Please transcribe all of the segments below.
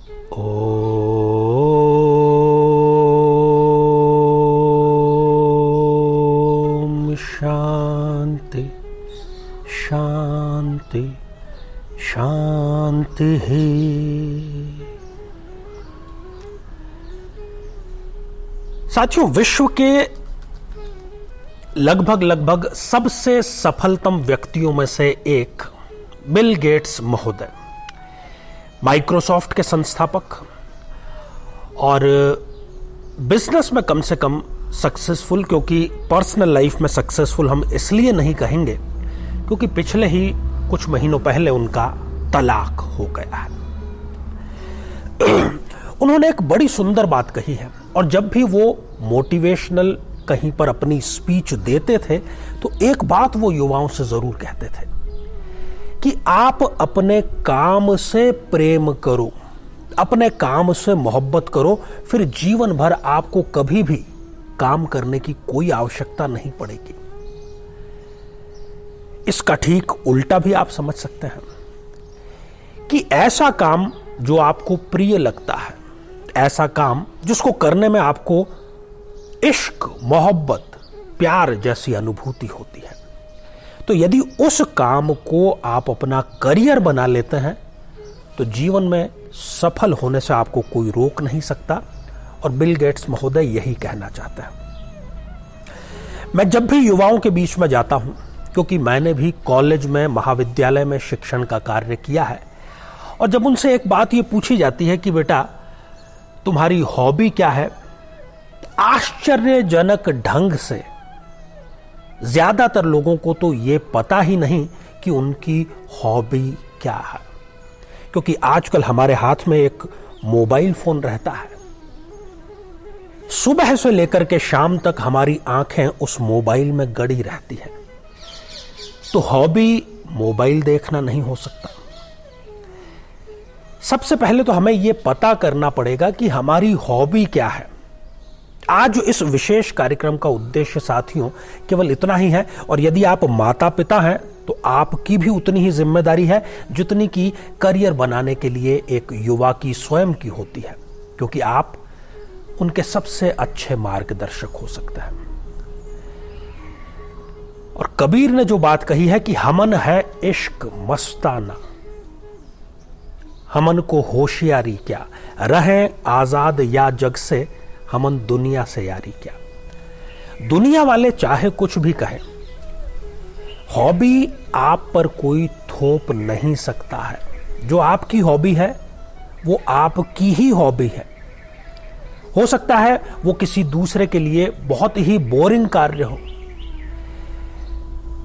ओम शांति शांति शांति ही। साथियों, विश्व के लगभग सबसे सफलतम व्यक्तियों में से एक बिल गेट्स महोदय, माइक्रोसॉफ्ट के संस्थापक और बिजनेस में कम से कम सक्सेसफुल, क्योंकि पर्सनल लाइफ में सक्सेसफुल हम इसलिए नहीं कहेंगे क्योंकि पिछले ही कुछ महीनों पहले उनका तलाक हो गया है। उन्होंने एक बड़ी सुंदर बात कही है, और जब भी वो मोटिवेशनल कहीं पर अपनी स्पीच देते थे तो एक बात वो युवाओं से जरूर कहते थे कि आप अपने काम से प्रेम करो, अपने काम से मोहब्बत करो, फिर जीवन भर आपको कभी भी काम करने की कोई आवश्यकता नहीं पड़ेगी। इसका ठीक उल्टा भी आप समझ सकते हैं कि ऐसा काम जो आपको प्रिय लगता है, ऐसा काम जिसको करने में आपको इश्क, मोहब्बत, प्यार जैसी अनुभूति होती है, तो यदि उस काम को आप अपना करियर बना लेते हैं तो जीवन में सफल होने से आपको कोई रोक नहीं सकता। और बिल गेट्स महोदय यही कहना चाहते हैं। मैं जब भी युवाओं के बीच में जाता हूं, क्योंकि मैंने भी कॉलेज में, महाविद्यालय में शिक्षण का कार्य किया है, और जब उनसे एक बात ये पूछी जाती है कि बेटा तुम्हारी हॉबी क्या है, आश्चर्यजनक ढंग से ज्यादातर लोगों को तो ये पता ही नहीं कि उनकी हॉबी क्या है, क्योंकि आजकल हमारे हाथ में एक मोबाइल फोन रहता है। सुबह से लेकर के शाम तक हमारी आंखें उस मोबाइल में गड़ी रहती है, तो हॉबी मोबाइल देखना नहीं हो सकता। सबसे पहले तो हमें यह पता करना पड़ेगा कि हमारी हॉबी क्या है। आज इस विशेष कार्यक्रम का उद्देश्य साथियों केवल इतना ही है, और यदि आप माता पिता हैं तो आपकी भी उतनी ही जिम्मेदारी है जितनी कि करियर बनाने के लिए एक युवा की स्वयं की होती है, क्योंकि आप उनके सबसे अच्छे मार्गदर्शक हो सकते हैं। और कबीर ने जो बात कही है कि हमन है इश्क मस्ताना, हमन को होशियारी क्या, रहें आजाद या जग से, हमन दुनिया से यारी क्या। दुनिया वाले चाहे कुछ भी कहें, हॉबी आप पर कोई थोप नहीं सकता है। जो आपकी हॉबी है वो आपकी ही हॉबी है। हो सकता है वो किसी दूसरे के लिए बहुत ही बोरिंग कार्य हो।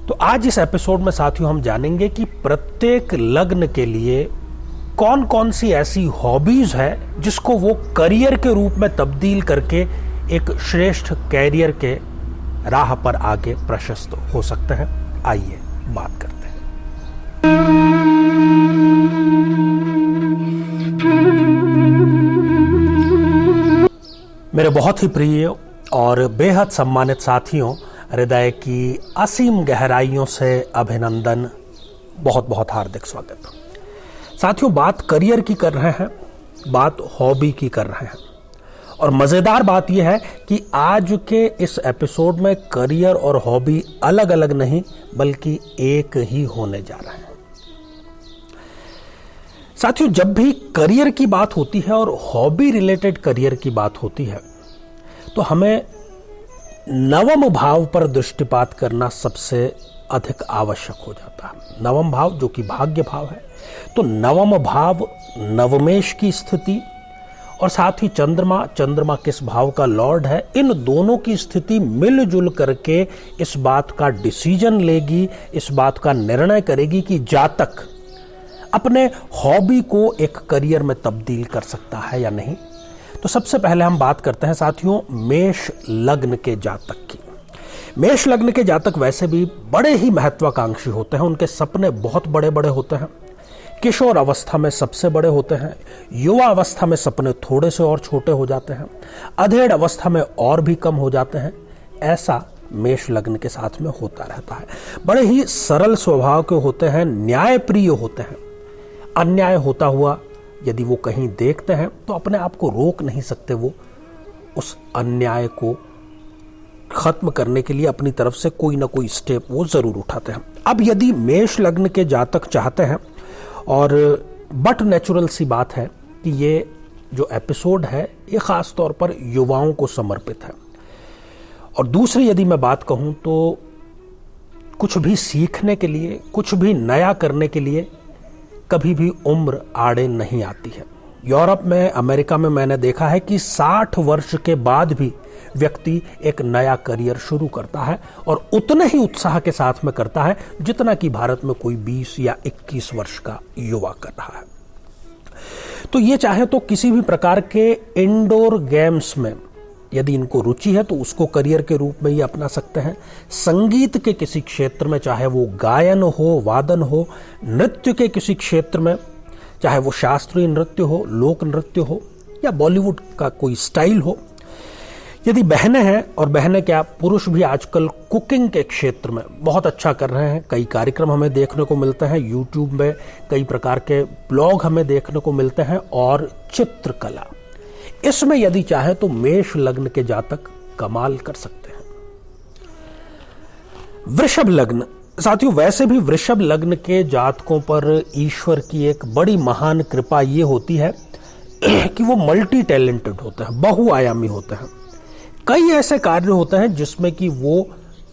तो आज इस एपिसोड में साथियों हम जानेंगे कि प्रत्येक लग्न के लिए कौन कौन सी ऐसी हॉबीज है जिसको वो करियर के रूप में तब्दील करके एक श्रेष्ठ कैरियर के राह पर आगे प्रशस्त हो सकते हैं। आइए बात करते हैं। मेरे बहुत ही प्रिय और बेहद सम्मानित साथियों, हृदय की असीम गहराइयों से अभिनंदन, बहुत बहुत हार्दिक स्वागत। साथियों, बात करियर की कर रहे हैं, बात हॉबी की कर रहे हैं, और मजेदार बात यह है कि आज के इस एपिसोड में करियर और हॉबी अलग अलग नहीं बल्कि एक ही होने जा रहे हैं। साथियों, जब भी करियर की बात होती है और हॉबी रिलेटेड करियर की बात होती है तो हमें नवम भाव पर दृष्टिपात करना सबसे अधिक आवश्यक हो जाता है। नवम भाव जो कि भाग्य भाव है, तो नवम भाव नवमेश की स्थिति, और साथ ही चंद्रमा किस भाव का लॉर्ड है, इन दोनों की स्थिति मिलजुल करके इस बात का डिसीजन लेगी, इस बात का निर्णय करेगी कि जातक अपने हॉबी को एक करियर में तब्दील कर सकता है या नहीं। तो सबसे पहले हम बात करते हैं साथियों मेष लग्न के जातक की। मेष लग्न के जातक वैसे भी बड़े ही महत्वाकांक्षी होते हैं, उनके सपने बहुत बड़े बड़े होते हैं। किशोर अवस्था में सबसे बड़े होते हैं, युवा अवस्था में सपने थोड़े से और छोटे हो जाते हैं, अधेड़ अवस्था में और भी कम हो जाते हैं। ऐसा मेष लग्न के साथ में होता रहता है। बड़े ही सरल स्वभाव के होते हैं, न्यायप्रिय होते हैं, अन्याय होता हुआ यदि वो कहीं देखते हैं तो अपने आप को रोक नहीं सकते, वो उस अन्याय को खत्म करने के लिए अपनी तरफ से कोई ना कोई स्टेप वो जरूर उठाते हैं। अब यदि मेष लग्न के जातक चाहते हैं, और बट नेचुरल सी बात है कि ये जो एपिसोड है ये खास तौर पर युवाओं को समर्पित है, और दूसरी यदि मैं बात कहूं तो कुछ भी सीखने के लिए, कुछ भी नया करने के लिए कभी भी उम्र आड़े नहीं आती है। यूरोप में, अमेरिका में मैंने देखा है कि 60 वर्ष के बाद भी व्यक्ति एक नया करियर शुरू करता है, और उतने ही उत्साह के साथ में करता है जितना कि भारत में कोई 20 या 21 वर्ष का युवा कर रहा है। तो ये चाहे तो किसी भी प्रकार के इंडोर गेम्स में यदि इनको रुचि है तो उसको करियर के रूप में ही अपना सकते हैं। संगीत के किसी क्षेत्र में, चाहे वो गायन हो, वादन हो, नृत्य के किसी क्षेत्र में, चाहे वो शास्त्रीय नृत्य हो, लोक नृत्य हो, या बॉलीवुड का कोई स्टाइल हो। यदि बहनें हैं, और बहनें क्या, पुरुष भी आजकल कुकिंग के क्षेत्र में बहुत अच्छा कर रहे हैं। कई कार्यक्रम हमें देखने को मिलते हैं यूट्यूब में, कई प्रकार के ब्लॉग हमें देखने को मिलते हैं, और चित्रकला, इसमें यदि चाहे तो मेष लग्न के जातक कमाल कर सकते हैं। वृषभ लग्न, साथियों वैसे भी वृषभ लग्न के जातकों पर ईश्वर की एक बड़ी महान कृपा ये होती है कि वो मल्टी टैलेंटेड होते हैं, बहुआयामी होते हैं। कई ऐसे कार्य होते हैं जिसमें कि वो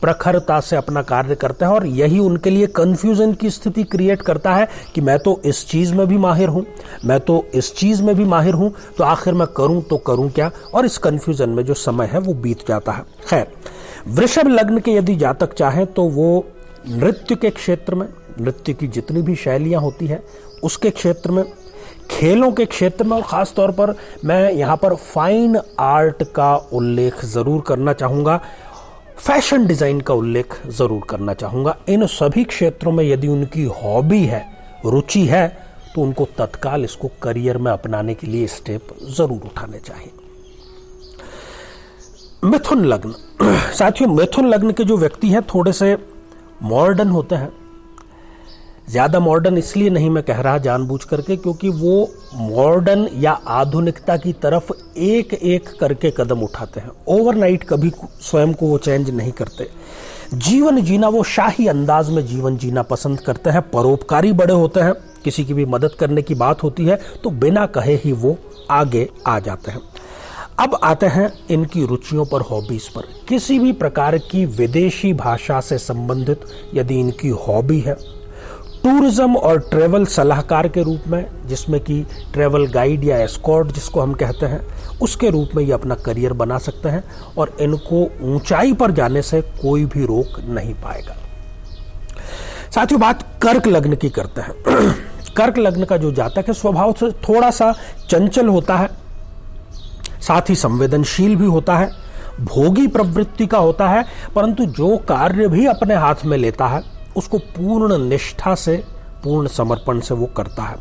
प्रखरता से अपना कार्य करते हैं, और यही उनके लिए कंफ्यूजन की स्थिति क्रिएट करता है कि मैं तो इस चीज में भी माहिर हूं, मैं तो इस चीज में भी माहिर हूं, तो आखिर मैं करूं तो करूं क्या, और इस कंफ्यूजन में जो समय है वो बीत जाता है। खैर, वृषभ लग्न के यदि जातक चाहें तो वो नृत्य के क्षेत्र में, नृत्य की जितनी भी शैलियां होती है उसके क्षेत्र में, खेलों के क्षेत्र में, और खास तौर पर मैं यहां पर फाइन आर्ट का उल्लेख जरूर करना चाहूंगा, फैशन डिजाइन का उल्लेख जरूर करना चाहूंगा। इन सभी क्षेत्रों में यदि उनकी हॉबी है, रुचि है, तो उनको तत्काल इसको करियर में अपनाने के लिए स्टेप जरूर उठाने चाहिए। मिथुन लग्न, साथियों मिथुन लग्न के जो व्यक्ति हैं थोड़े से मॉडर्न होते हैं। ज्यादा मॉडर्न इसलिए नहीं मैं कह रहा जानबूझ करके, क्योंकि वो मॉडर्न या आधुनिकता की तरफ एक एक करके कदम उठाते हैं। ओवरनाइट कभी स्वयं को वो चेंज नहीं करते। जीवन जीना, वो शाही अंदाज में जीवन जीना पसंद करते हैं। परोपकारी बड़े होते हैं, किसी की भी मदद करने की बात होती है तो बिना कहे ही वो आगे आ जाते हैं। अब आते हैं इनकी रुचियों पर, हॉबीज पर। किसी भी प्रकार की विदेशी भाषा से संबंधित यदि इनकी हॉबी है, टूरिज्म और ट्रेवल सलाहकार के रूप में, जिसमें कि ट्रेवल गाइड या एस्कॉर्ट जिसको हम कहते हैं, उसके रूप में ये अपना करियर बना सकते हैं, और इनको ऊंचाई पर जाने से कोई भी रोक नहीं पाएगा। साथियों बात कर्क लग्न की करते हैं। कर्क लग्न का जो जातक है स्वभाव से थोड़ा सा चंचल होता है, साथ ही संवेदनशील भी होता है, भोगी प्रवृत्ति का होता है, परंतु जो कार्य भी अपने हाथ में लेता है उसको पूर्ण निष्ठा से, पूर्ण समर्पण से वो करता है।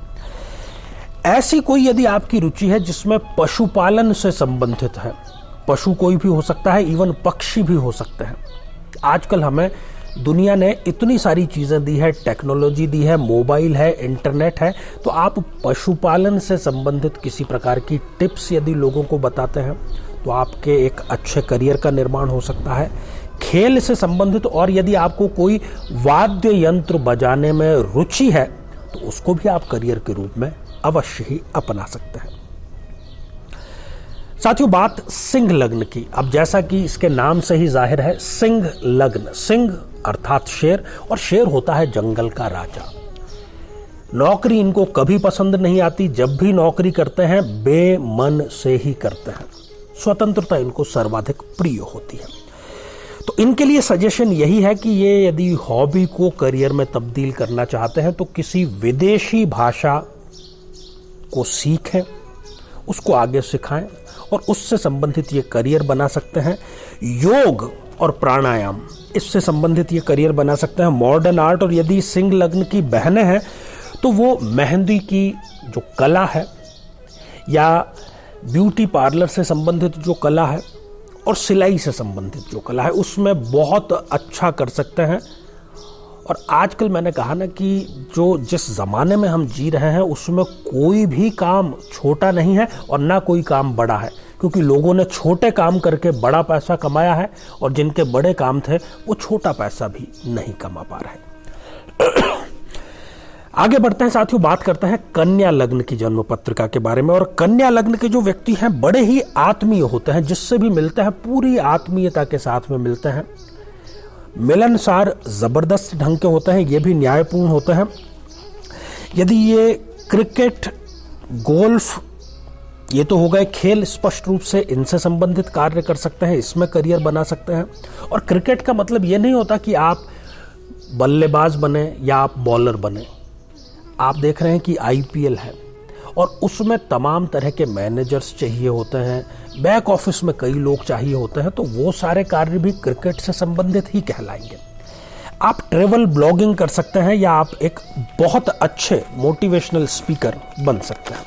ऐसी कोई यदि आपकी रुचि है जिसमें पशुपालन से संबंधित है, पशु कोई भी हो सकता है, इवन पक्षी भी हो सकते हैं। आजकल हमें दुनिया ने इतनी सारी चीजें दी है, टेक्नोलॉजी दी है, मोबाइल है, इंटरनेट है, तो आप पशुपालन से संबंधित किसी प्रकार की टिप्स यदि लोगों को बताते हैं तो आपके एक अच्छे करियर का निर्माण हो सकता है। खेल से संबंधित, और यदि आपको कोई वाद्य यंत्र बजाने में रुचि है तो उसको भी आप करियर के रूप में अवश्य ही अपना सकते हैं। साथियों बात सिंह लग्न की। अब जैसा कि इसके नाम से ही जाहिर है, सिंह लग्न, सिंह अर्थात शेर, और शेर होता है जंगल का राजा। नौकरी इनको कभी पसंद नहीं आती, जब भी नौकरी करते हैं बेमन से ही करते हैं। स्वतंत्रता इनको सर्वाधिक प्रिय होती है। तो इनके लिए सजेशन यही है कि ये यदि हॉबी को करियर में तब्दील करना चाहते हैं तो किसी विदेशी भाषा को सीखें, उसको आगे सिखाएं, और उससे संबंधित ये करियर बना सकते हैं। योग और प्राणायाम, इससे संबंधित ये करियर बना सकते हैं। मॉडर्न आर्ट, और यदि सिंह लग्न की बहनें हैं तो वो मेहंदी की जो कला है, या ब्यूटी पार्लर से संबंधित जो कला है, और सिलाई से संबंधित जो कला है, उसमें बहुत अच्छा कर सकते हैं। और आजकल मैंने कहा ना कि जो जिस ज़माने में हम जी रहे हैं उसमें कोई भी काम छोटा नहीं है और ना कोई काम बड़ा है, क्योंकि लोगों ने छोटे काम करके बड़ा पैसा कमाया है और जिनके बड़े काम थे वो छोटा पैसा भी नहीं कमा पा रहे। आगे बढ़ते हैं साथियों, बात करते हैं कन्या लग्न की जन्म पत्रिका के बारे में। और कन्या लग्न के जो व्यक्ति हैं बड़े ही आत्मीय होते हैं, जिससे भी मिलते हैं पूरी आत्मीयता के साथ में मिलते हैं, मिलनसार जबरदस्त ढंग के होते हैं, ये भी न्यायपूर्ण होते हैं। यदि ये क्रिकेट, गोल्फ, ये तो हो गए खेल, स्पष्ट रूप से इनसे संबंधित कार्य कर सकते हैं, इसमें करियर बना सकते हैं। और क्रिकेट का मतलब ये नहीं होता कि आप बल्लेबाज बने या आप बॉलर बने। आप देख रहे हैं कि आईपीएल है और उसमें तमाम तरह के मैनेजर्स चाहिए होते हैं, बैक ऑफिस में कई लोग चाहिए होते हैं, तो वो सारे कार्य भी क्रिकेट से संबंधित ही कहलाएंगे। आप ट्रेवल ब्लॉगिंग कर सकते हैं या आप एक बहुत अच्छे मोटिवेशनल स्पीकर बन सकते हैं।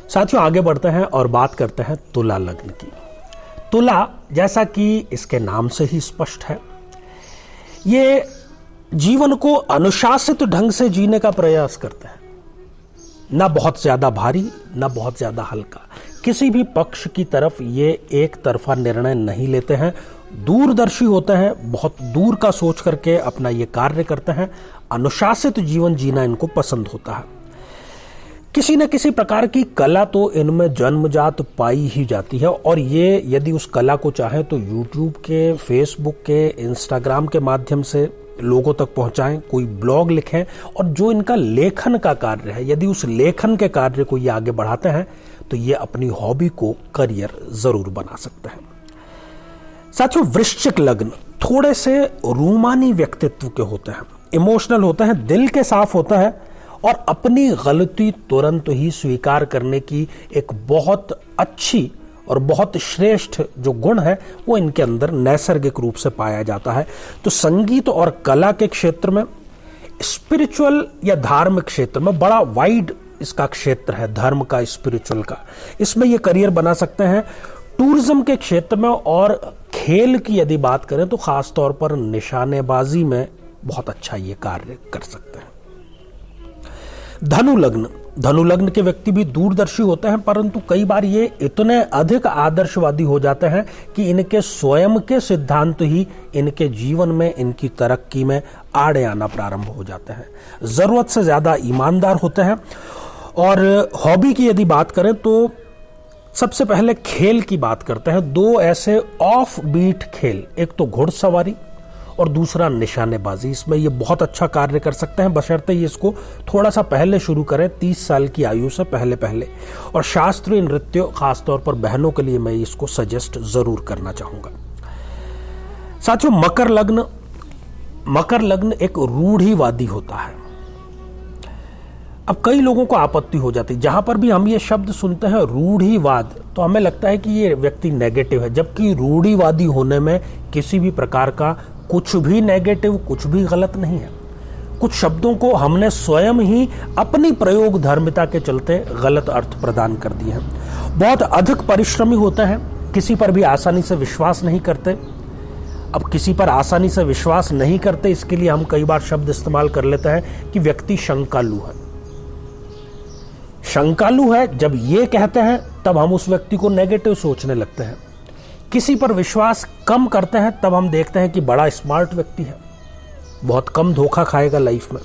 साथियों आगे बढ़ते हैं और बात करते हैं तुला लग्न की। तुला, जैसा कि इसके नाम से ही स्पष्ट है, ये जीवन को अनुशासित ढंग से जीने का प्रयास करते हैं। ना बहुत ज्यादा भारी, ना बहुत ज्यादा हल्का, किसी भी पक्ष की तरफ ये एक तरफा निर्णय नहीं लेते हैं, दूरदर्शी होते हैं, बहुत दूर का सोच करके अपना ये कार्य करते हैं। अनुशासित जीवन जीना इनको पसंद होता है। किसी न किसी प्रकार की कला तो इनमें जन्मजात पाई ही जाती है और ये यदि उस कला को चाहे तो यूट्यूब के, फेसबुक के, इंस्टाग्राम के माध्यम से लोगों तक पहुंचाएं, कोई ब्लॉग लिखें, और जो इनका लेखन का कार्य है, यदि उस लेखन के कार्य को ये आगे बढ़ाते हैं तो ये अपनी हॉबी को करियर जरूर बना सकते हैं। साथियों वृश्चिक लग्न थोड़े से रूमानी व्यक्तित्व के होते हैं, इमोशनल होते हैं, दिल के साफ होता है और अपनी गलती तुरंत ही स्वीकार करने की एक बहुत अच्छी और बहुत श्रेष्ठ जो गुण है वो इनके अंदर नैसर्गिक रूप से पाया जाता है। तो संगीत और कला के क्षेत्र में, स्पिरिचुअल या धार्मिक क्षेत्र में, बड़ा वाइड इसका क्षेत्र है, धर्म का, स्पिरिचुअल का, इसमें ये करियर बना सकते हैं। टूरिज्म के क्षेत्र में और खेल की यदि बात करें तो खास तौर पर निशानेबाजी में बहुत अच्छा ये कार्य कर सकते हैं। धनु लग्न, धनु लग्न के व्यक्ति भी दूरदर्शी होते हैं, परंतु कई बार ये इतने अधिक आदर्शवादी हो जाते हैं कि इनके स्वयं के सिद्धांत ही इनके जीवन में, इनकी तरक्की में आड़े आना प्रारंभ हो जाते हैं। जरूरत से ज्यादा ईमानदार होते हैं। और हॉबी की यदि बात करें तो सबसे पहले खेल की बात करते हैं। दो ऐसे ऑफ बीट खेल, एक तो घुड़सवारी और दूसरा निशानेबाजी, इसमें ये बहुत अच्छा कार्य कर सकते हैं, बशर्ते ये इसको थोड़ा सा पहले शुरू करें, 30 साल की आयु से पहले पहले। और शास्त्रीय नृत्य खासतौर पर बहनों के लिए मैं इसको सजेस्ट जरूर करना चाहूंगा। साथियों मकर लग्न, मकर लग्न एक रूढ़िवादी होता है। अब कई लोगों को आपत्ति हो जाती है, जहां पर भी हम ये शब्द सुनते हैं रूढ़िवाद, तो हमें लगता है कि ये व्यक्ति नेगेटिव है, जबकि रूढ़िवादी होने में किसी भी प्रकार का कुछ भी नेगेटिव, कुछ भी गलत नहीं है। कुछ शब्दों को हमने स्वयं ही अपनी प्रयोग धर्मिता के चलते गलत अर्थ प्रदान कर दिए हैं। बहुत अधिक परिश्रमी होते हैं, किसी पर भी आसानी से विश्वास नहीं करते। अब किसी पर आसानी से विश्वास नहीं करते, इसके लिए हम कई बार शब्द इस्तेमाल कर लेते हैं कि व्यक्ति शंकालु है। शंकालु है जब ये कहते हैं तब हम उस व्यक्ति को नेगेटिव सोचने लगते हैं। किसी पर विश्वास कम करते हैं तब हम देखते हैं कि बड़ा स्मार्ट व्यक्ति है, बहुत कम धोखा खाएगा लाइफ में।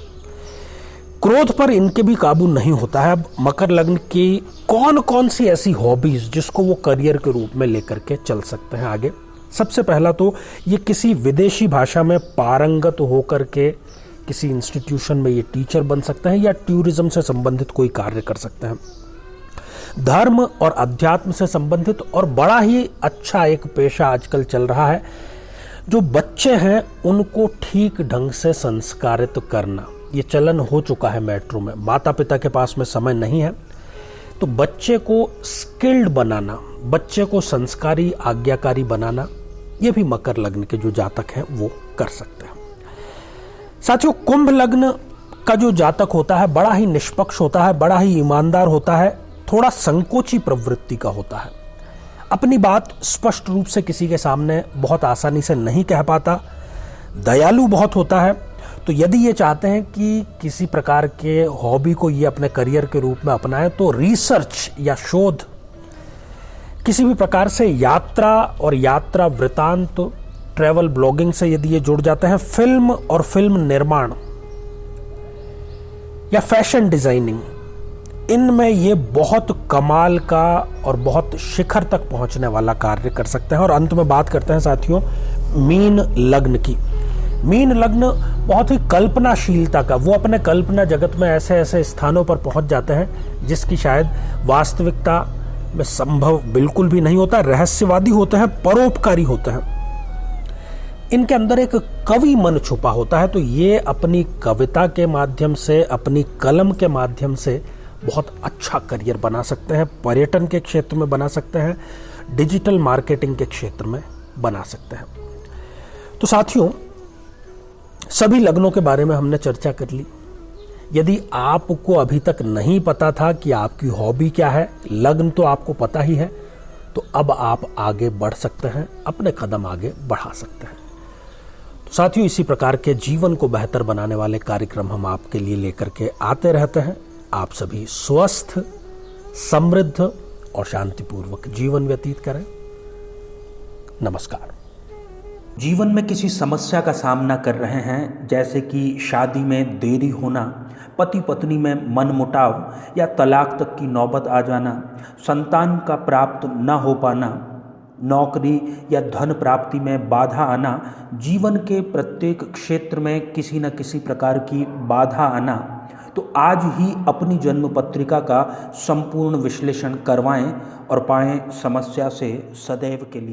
क्रोध पर इनके भी काबू नहीं होता है। अब मकर लग्न की कौन कौन सी ऐसी हॉबीज जिसको वो करियर के रूप में लेकर के चल सकते हैं आगे। सबसे पहला तो ये किसी विदेशी भाषा में पारंगत होकर के किसी इंस्टीट्यूशन में ये टीचर बन सकते हैं या टूरिज्म से संबंधित कोई कार्य कर सकते हैं। धर्म और अध्यात्म से संबंधित और बड़ा ही अच्छा एक पेशा आजकल चल रहा है, जो बच्चे हैं उनको ठीक ढंग से संस्कारित करना। ये चलन हो चुका है मेट्रो में, माता पिता के पास में समय नहीं है तो बच्चे को स्किल्ड बनाना, बच्चे को संस्कारी आज्ञाकारी बनाना, ये भी मकर लग्न के जो जातक हैं वो कर सकते हैं। साथियों कुंभ लग्न का जो जातक होता है बड़ा ही निष्पक्ष होता है, बड़ा ही ईमानदार होता है, थोड़ा संकोची प्रवृत्ति का होता है। अपनी बात स्पष्ट रूप से किसी के सामने बहुत आसानी से नहीं कह पाता, दयालु बहुत होता है। तो यदि ये चाहते हैं कि किसी प्रकार के हॉबी को ये अपने करियर के रूप में अपनाएं, तो रिसर्च या शोध, किसी भी प्रकार से यात्रा और यात्रा वृतांत, ट्रैवल ब्लॉगिंग से यदि ये जुड़ जाते हैं, फिल्म और फिल्म निर्माण या फैशन डिजाइनिंग, इनमें ये बहुत कमाल का और बहुत शिखर तक पहुंचने वाला कार्य कर सकते हैं। और अंत में बात करते हैं साथियों मीन लग्न की। मीन लग्न बहुत ही कल्पनाशीलता का, वो अपने कल्पना जगत में ऐसे ऐसे स्थानों पर पहुंच जाते हैं जिसकी शायद वास्तविकता में संभव बिल्कुल भी नहीं होता। रहस्यवादी होते हैं, परोपकारी होते हैं, इनके अंदर एक कवि मन छुपा होता है। तो ये अपनी कविता के माध्यम से, अपनी कलम के माध्यम से बहुत अच्छा करियर बना सकते हैं। पर्यटन के क्षेत्र में बना सकते हैं, डिजिटल मार्केटिंग के क्षेत्र में बना सकते हैं। तो साथियों, सभी लग्नों के बारे में हमने चर्चा कर ली। यदि आपको अभी तक नहीं पता था कि आपकी हॉबी क्या है, लग्न तो आपको पता ही है, तो अब आप आगे बढ़ सकते हैं, अपने कदम आगे बढ़ा सकते हैं। तो साथियों, इसी प्रकार के जीवन को बेहतर बनाने वाले कार्यक्रम हम आपके लिए लेकर के आते रहते हैं। आप सभी स्वस्थ, समृद्ध और शांतिपूर्वक जीवन व्यतीत करें। नमस्कार। जीवन में किसी समस्या का सामना कर रहे हैं, जैसे कि शादी में देरी होना, पति पत्नी में मनमुटाव या तलाक तक की नौबत आ जाना, संतान का प्राप्त न हो पाना, नौकरी या धन प्राप्ति में बाधा आना, जीवन के प्रत्येक क्षेत्र में किसी न किसी प्रकार की बाधा आना, तो आज ही अपनी जन्म पत्रिका का संपूर्ण विश्लेषण करवाएं और पाएं समस्या से सदैव के लिए